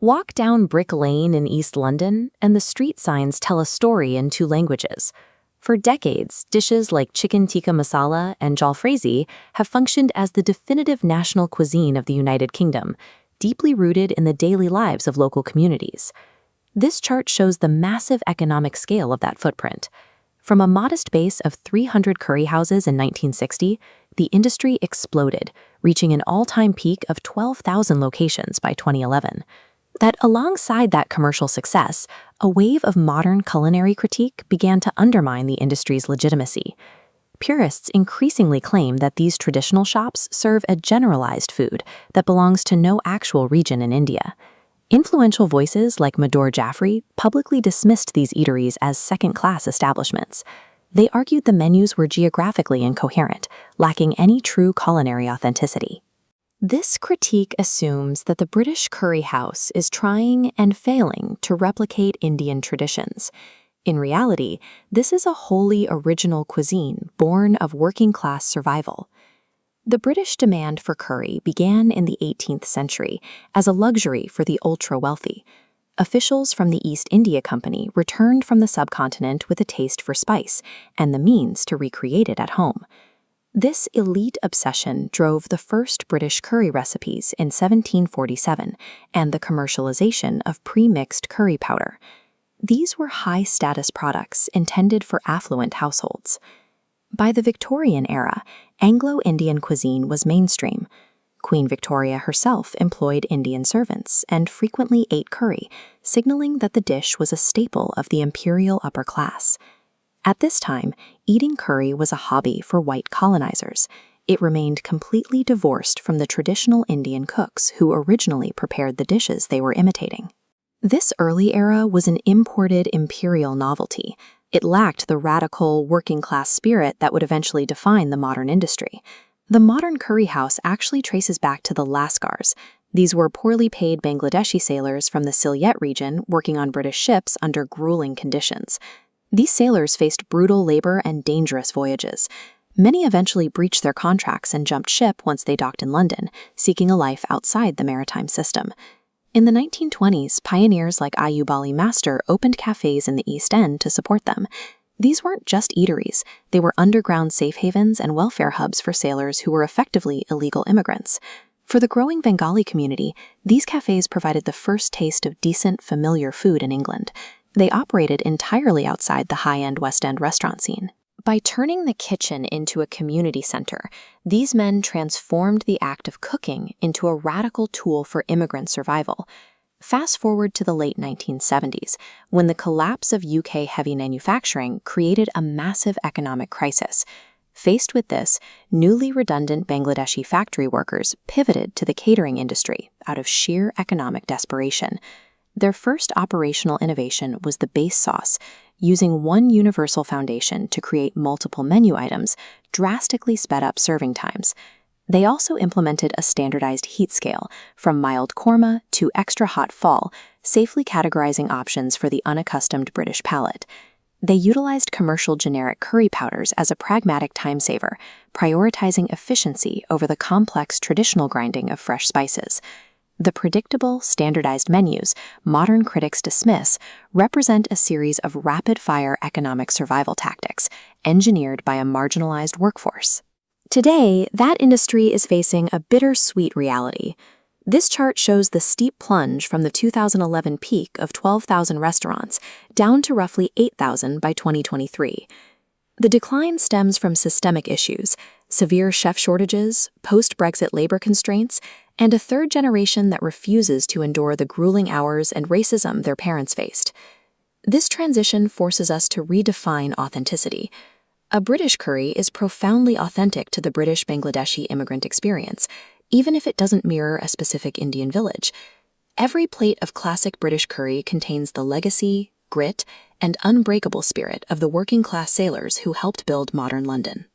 Walk down Brick Lane in East London, and the street signs tell a story in two languages. For decades, dishes like Chicken Tikka Masala and jalfrezi have functioned as the definitive national cuisine of the United Kingdom, deeply rooted in the daily lives of local communities. This chart shows the massive economic scale of that footprint. From a modest base of 300 curry houses in 1960, the industry exploded, reaching an all-time peak of 12,000 locations by 2011. Alongside that commercial success, a wave of modern culinary critique began to undermine the industry's legitimacy. Purists increasingly claim that these traditional shops serve a generalized food that belongs to no actual region in India. Influential voices like Madhur Jaffrey publicly dismissed these eateries as second-class establishments. They argued the menus were geographically incoherent, lacking any true culinary authenticity. This critique assumes that the British curry house is trying and failing to replicate Indian traditions. In reality, this is a wholly original cuisine born of working-class survival. The British demand for curry began in the 18th century as a luxury for the ultra-wealthy. Officials from the East India Company returned from the subcontinent with a taste for spice and the means to recreate it at home. This elite obsession drove the first British curry recipes in 1747 and the commercialization of pre-mixed curry powder. These were high-status products intended for affluent households. By the Victorian era, Anglo-Indian cuisine was mainstream. Queen Victoria herself employed Indian servants and frequently ate curry, signaling that the dish was a staple of the imperial upper class. At this time, eating curry was a hobby for white colonizers. It remained completely divorced from the traditional Indian cooks who originally prepared the dishes they were imitating. This early era was an imported imperial novelty. It lacked the radical, working-class spirit that would eventually define the modern industry. The modern curry house actually traces back to the Lascars. These were poorly paid Bangladeshi sailors from the Sylhet region working on British ships under grueling conditions. These sailors faced brutal labor and dangerous voyages. Many eventually breached their contracts and jumped ship once they docked in London, seeking a life outside the maritime system. In the 1920s, pioneers like Ayub Ali Master opened cafes in the East End to support them. These weren't just eateries, they were underground safe havens and welfare hubs for sailors who were effectively illegal immigrants. For the growing Bengali community, these cafes provided the first taste of decent, familiar food in England. They operated entirely outside the high-end West End restaurant scene. By turning the kitchen into a community center, these men transformed the act of cooking into a radical tool for immigrant survival. Fast forward to the late 1970s, when the collapse of UK heavy manufacturing created a massive economic crisis. Faced with this, newly redundant Bangladeshi factory workers pivoted to the catering industry out of sheer economic desperation. Their first operational innovation was the base sauce. Using one universal foundation to create multiple menu items drastically sped up serving times. They also implemented a standardized heat scale, from mild korma to extra hot fall, safely categorizing options for the unaccustomed British palate. They utilized commercial generic curry powders as a pragmatic time saver, prioritizing efficiency over the complex traditional grinding of fresh spices. The predictable, standardized menus modern critics dismiss represent a series of rapid-fire economic survival tactics engineered by a marginalized workforce. Today, that industry is facing a bittersweet reality. This chart shows the steep plunge from the 2011 peak of 12,000 restaurants down to roughly 8,000 by 2023. The decline stems from systemic issues, severe chef shortages, post-Brexit labor constraints, and a third generation that refuses to endure the grueling hours and racism their parents faced. This transition forces us to redefine authenticity. A British curry is profoundly authentic to the British Bangladeshi immigrant experience, even if it doesn't mirror a specific Indian village. Every plate of classic British curry contains the legacy, grit, and unbreakable spirit of the working-class sailors who helped build modern London.